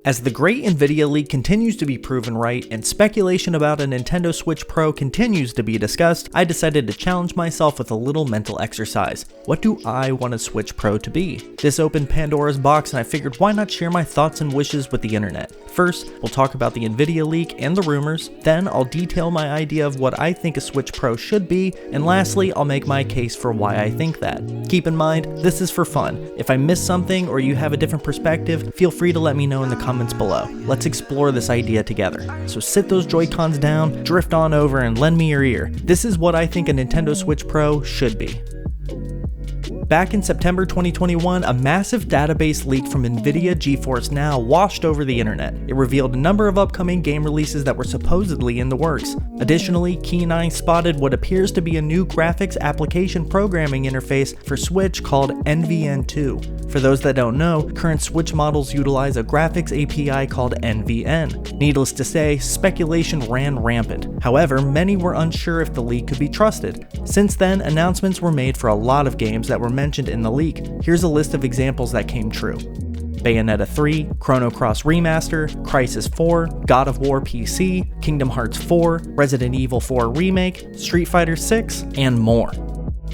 As the Great NVIDIA Leak continues to be proven right and speculation about a Nintendo Switch Pro continues to be discussed, I decided to challenge myself with a little mental exercise. What do I want a Switch Pro to be? This opened Pandora's box and I figured why not share my thoughts and wishes with the internet. First, we'll talk about the NVIDIA leak and the rumors, then I'll detail my idea of what I think a Switch Pro should be, and lastly, I'll make my case for why I think that. Keep in mind, this is for fun. If I miss something or you have a different perspective, feel free to let me know in the comments below. Let's explore this idea together. So sit those Joy-Cons down, drift on over, and lend me your ear. This is what I think a Nintendo Switch Pro should be. Back in September 2021, a massive database leak from NVIDIA GeForce Now washed over the internet. It revealed a number of upcoming game releases that were supposedly in the works. Additionally, Key9 spotted what appears to be a new graphics application programming interface for Switch called NVN2. For those that don't know, current Switch models utilize a graphics API called NVN. Needless to say, speculation ran rampant. However, many were unsure if the leak could be trusted. Since then, announcements were made for a lot of games that were mentioned in the leak. Here's a list of examples that came true. Bayonetta 3, Chrono Cross Remaster, Crysis 4, God of War PC, Kingdom Hearts 4, Resident Evil 4 Remake, Street Fighter 6, and more.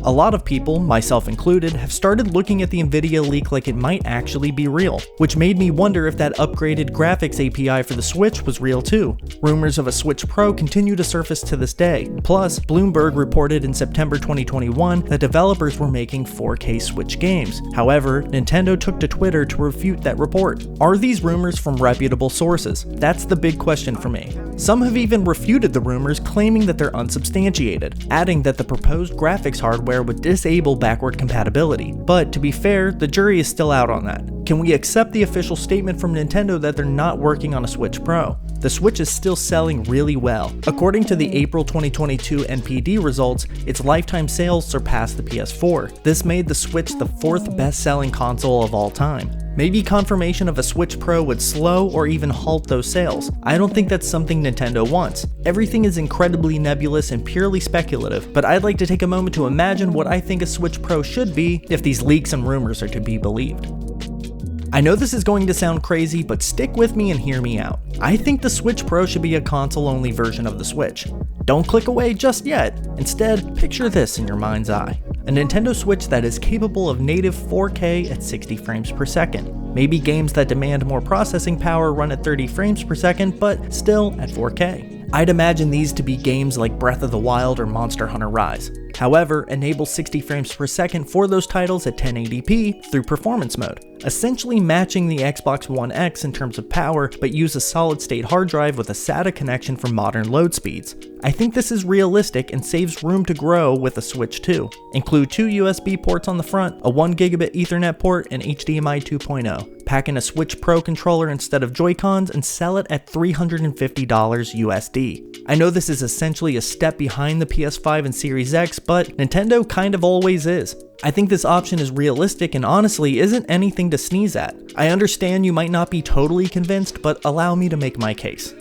A lot of people, myself included, have started looking at the NVIDIA leak like it might actually be real, which made me wonder if that upgraded graphics API for the Switch was real too. Rumors of a Switch Pro continue to surface to this day. Plus, Bloomberg reported in September 2021 that developers were making 4K Switch games. However, Nintendo took to Twitter to refute that report. Are these rumors from reputable sources? That's the big question for me. Some have even refuted the rumors, claiming that they're unsubstantiated, adding that the proposed graphics hardware would disable backward compatibility. But to be fair, the jury is still out on that. Can we accept the official statement from Nintendo that they're not working on a Switch Pro? The Switch is still selling really well. According to the April 2022 NPD results, its lifetime sales surpassed the PS4. This made the Switch the fourth best-selling console of all time. Maybe confirmation of a Switch Pro would slow or even halt those sales. I don't think that's something Nintendo wants. Everything is incredibly nebulous and purely speculative, but I'd like to take a moment to imagine what I think a Switch Pro should be if these leaks and rumors are to be believed. I know this is going to sound crazy, but stick with me and hear me out. I think the Switch Pro should be a console-only version of the Switch. Don't click away just yet. Instead, picture this in your mind's eye. A Nintendo Switch that is capable of native 4K at 60 frames per second. Maybe games that demand more processing power run at 30 frames per second, but still at 4K. I'd imagine these to be games like Breath of the Wild or Monster Hunter Rise. However, enable 60 frames per second for those titles at 1080p through performance mode, essentially matching the Xbox One X in terms of power, but use a solid-state hard drive with a SATA connection for modern load speeds. I think this is realistic and saves room to grow with the Switch 2. Include 2 USB ports on the front, a 1GB Ethernet port, and HDMI 2.0. Pack in a Switch Pro controller instead of Joy-Cons and sell it at $350 USD. I know this is essentially a step behind the PS5 and Series X, but Nintendo kind of always is. I think this option is realistic and honestly isn't anything to sneeze at. I understand you might not be totally convinced, but allow me to make my case.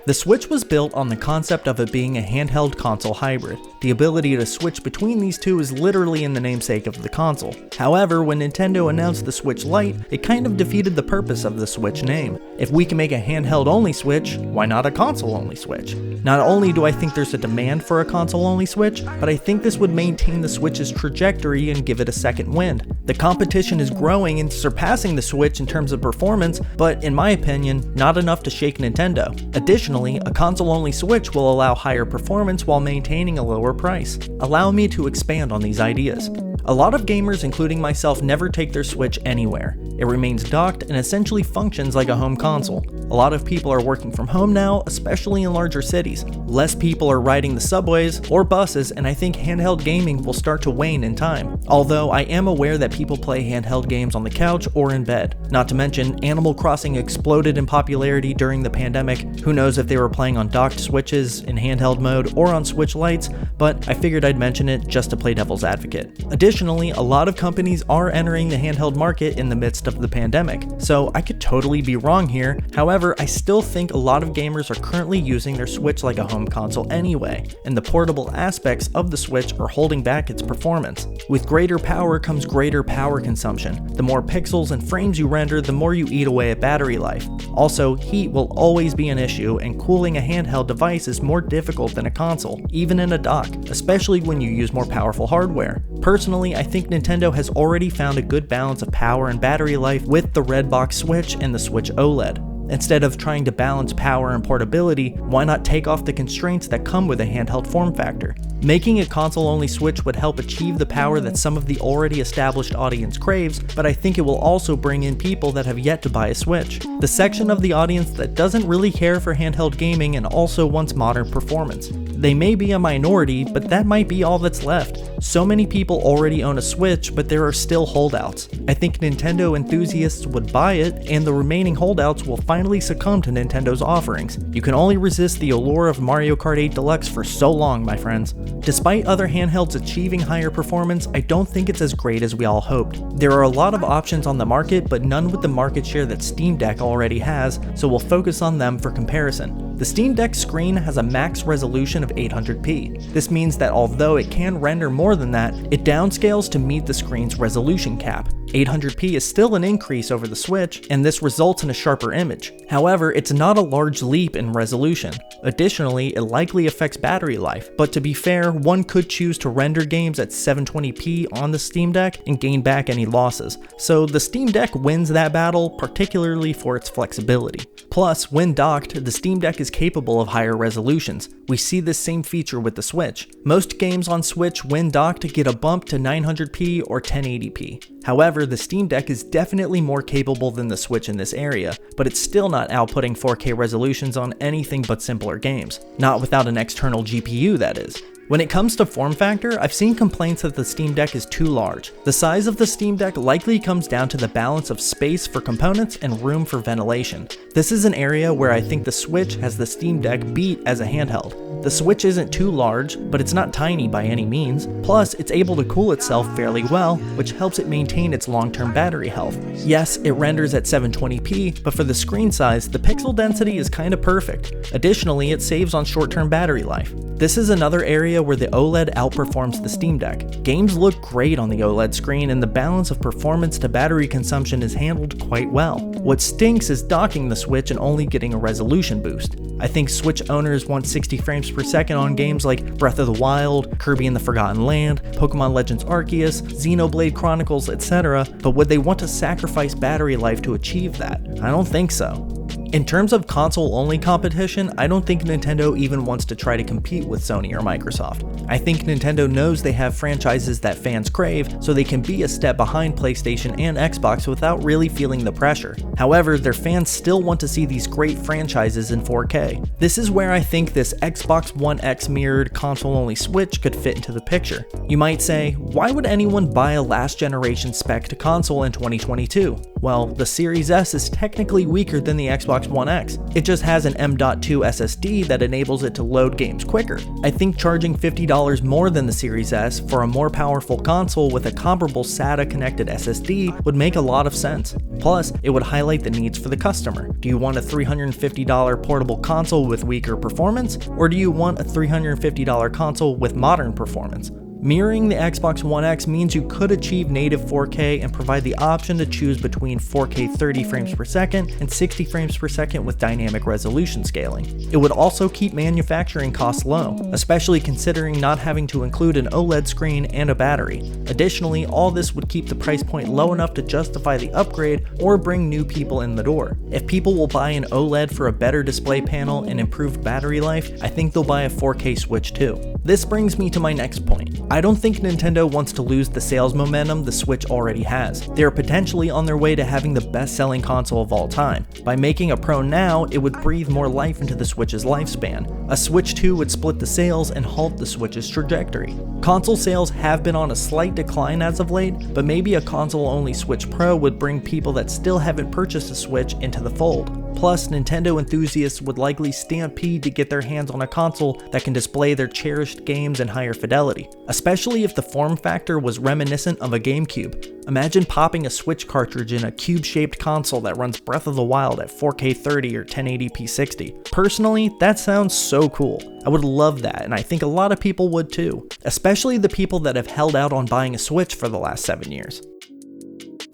The Switch was built on the concept of it being a handheld console hybrid. The ability to switch between these two is literally in the namesake of the console. However, when Nintendo announced the Switch Lite, it kind of defeated the purpose of the Switch name. If we can make a handheld-only Switch, why not a console-only Switch? Not only do I think there's a demand for a console-only Switch, but I think this would maintain the Switch's trajectory and give it a second wind. The competition is growing and surpassing the Switch in terms of performance, but in my opinion, not enough to shake Nintendo. Additionally, a console-only Switch will allow higher performance while maintaining a lower price. Allow me to expand on these ideas. A lot of gamers, including myself, never take their Switch anywhere. It remains docked and essentially functions like a home console. A lot of people are working from home now, especially in larger cities. Less people are riding the subways or buses, and I think handheld gaming will start to wane in time. Although I am aware that people play handheld games on the couch or in bed. Not to mention, Animal Crossing exploded in popularity during the pandemic. Who knows if they were playing on docked Switches in handheld mode or on Switch Lites, but I figured I'd mention it just to play devil's advocate. Additionally, Additionally, a lot of companies are entering the handheld market in the midst of the pandemic, so I could totally be wrong here. However, I still think a lot of gamers are currently using their Switch like a home console anyway, and the portable aspects of the Switch are holding back its performance. With greater power comes greater power consumption. The more pixels and frames you render, the more you eat away at battery life. Also, heat will always be an issue, and cooling a handheld device is more difficult than a console, even in a dock, especially when you use more powerful hardware. Personally, I think Nintendo has already found a good balance of power and battery life with the red box Switch and the Switch OLED. Instead of trying to balance power and portability, why not take off the constraints that come with a handheld form factor? Making a console-only Switch would help achieve the power that some of the already established audience craves, but I think it will also bring in people that have yet to buy a Switch. The section of the audience that doesn't really care for handheld gaming and also wants modern performance. They may be a minority, but that might be all that's left. So many people already own a Switch, but there are still holdouts. I think Nintendo enthusiasts would buy it, and the remaining holdouts will finally succumb to Nintendo's offerings. You can only resist the allure of Mario Kart 8 Deluxe for so long, my friends. Despite other handhelds achieving higher performance, I don't think it's as great as we all hoped. There are a lot of options on the market, but none with the market share that Steam Deck already has, so we'll focus on them for comparison. The Steam Deck screen has a max resolution of 800p. This means that although it can render more than that, it downscales to meet the screen's resolution cap. 800p is still an increase over the Switch, and this results in a sharper image. However, it's not a large leap in resolution. Additionally, it likely affects battery life, but to be fair, one could choose to render games at 720p on the Steam Deck and gain back any losses, so the Steam Deck wins that battle, particularly for its flexibility. Plus, when docked, the Steam Deck is capable of higher resolutions. We see this same feature with the Switch. Most games on Switch, when docked, get a bump to 900p or 1080p. However, the Steam Deck is definitely more capable than the Switch in this area, but it's still not outputting 4K resolutions on anything but simpler games. Not without an external GPU, that is. When it comes to form factor, I've seen complaints that the Steam Deck is too large. The size of the Steam Deck likely comes down to the balance of space for components and room for ventilation. This is an area where I think the Switch has the Steam Deck beat as a handheld. The Switch isn't too large, but it's not tiny by any means. Plus, it's able to cool itself fairly well, which helps it maintain its long-term battery health. Yes, it renders at 720p, but for the screen size, the pixel density is kinda perfect. Additionally, it saves on short-term battery life. This is another area where the OLED outperforms the Steam Deck. Games look great on the OLED screen, and the balance of performance to battery consumption is handled quite well. What stinks is docking the Switch and only getting a resolution boost. I think Switch owners want 60 frames per second on games like Breath of the Wild, Kirby and the Forgotten Land, Pokemon Legends Arceus, Xenoblade Chronicles, etc., but would they want to sacrifice battery life to achieve that? I don't think so. In terms of console-only competition, I don't think Nintendo even wants to try to compete with Sony or Microsoft. I think Nintendo knows they have franchises that fans crave, so they can be a step behind PlayStation and Xbox without really feeling the pressure. However, their fans still want to see these great franchises in 4K. This is where I think this Xbox One X mirrored console-only Switch could fit into the picture. You might say, why would anyone buy a last-generation spec to console in 2022? Well, the Series S is technically weaker than the Xbox One X. It just has an M.2 SSD that enables it to load games quicker. I think charging $50 more than the Series S for a more powerful console with a comparable SATA connected SSD would make a lot of sense. Plus, it would highlight the needs for the customer. Do you want a $350 portable console with weaker performance, or do you want a $350 console with modern performance? Mirroring the Xbox One X means you could achieve native 4K and provide the option to choose between 4K 30 frames per second and 60 frames per second with dynamic resolution scaling. It would also keep manufacturing costs low, especially considering not having to include an OLED screen and a battery. Additionally, all this would keep the price point low enough to justify the upgrade or bring new people in the door. If people will buy an OLED for a better display panel and improved battery life, I think they'll buy a 4K Switch too. This brings me to my next point. I don't think Nintendo wants to lose the sales momentum the Switch already has. They are potentially on their way to having the best-selling console of all time. By making a Pro now, it would breathe more life into the Switch's lifespan. A Switch 2 would split the sales and halt the Switch's trajectory. Console sales have been on a slight decline as of late, but maybe a console-only Switch Pro would bring people that still haven't purchased a Switch into the fold. Plus, Nintendo enthusiasts would likely stampede to get their hands on a console that can display their cherished games in higher fidelity, especially if the form factor was reminiscent of a GameCube. Imagine popping a Switch cartridge in a cube-shaped console that runs Breath of the Wild at 4K 30 or 1080p 60. Personally, that sounds so cool. I would love that, and I think a lot of people would too, especially the people that have held out on buying a Switch for the last 7 years.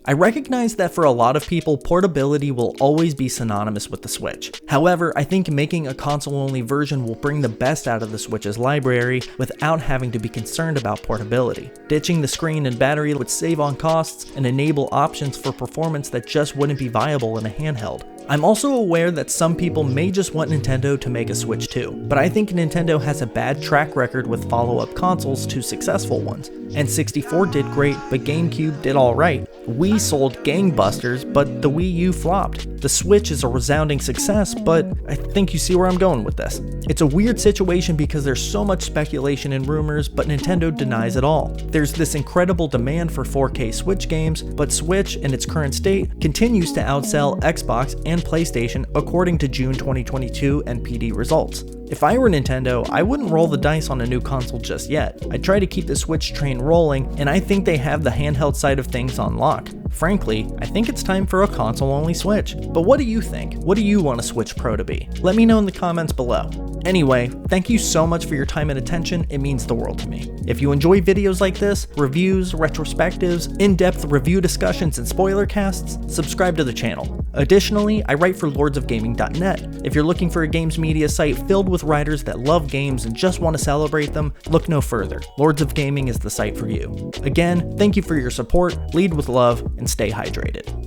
I recognize that for a lot of people, portability will always be synonymous with the Switch. However, I think making a console-only version will bring the best out of the Switch's library without having to be concerned about portability. Ditching the screen and battery would save on costs and enable options for performance that just wouldn't be viable in a handheld. I'm also aware that some people may just want Nintendo to make a Switch too, but I think Nintendo has a bad track record with follow-up consoles to successful ones. N64 did great, but GameCube did alright. Wii sold gangbusters, but the Wii U flopped. The Switch is a resounding success, but I think you see where I'm going with this. It's a weird situation because there's so much speculation and rumors, but Nintendo denies it all. There's this incredible demand for 4K Switch games, but Switch, in its current state, continues to outsell Xbox and PlayStation according to June 2022 NPD results. If I were Nintendo, I wouldn't roll the dice on a new console just yet. I'd try to keep the Switch train rolling, and I think they have the handheld side of things on lock. Frankly, I think it's time for a console-only Switch. But what do you think? What do you want a Switch Pro to be? Let me know in the comments below. Anyway, thank you so much for your time and attention, it means the world to me. If you enjoy videos like this, reviews, retrospectives, in-depth review discussions, and spoiler casts, subscribe to the channel. Additionally, I write for lordsofgaming.net. If you're looking for a games media site filled with writers that love games and just want to celebrate them, look no further. Lords of Gaming is the site for you. Again, thank you for your support, lead with love, and stay hydrated.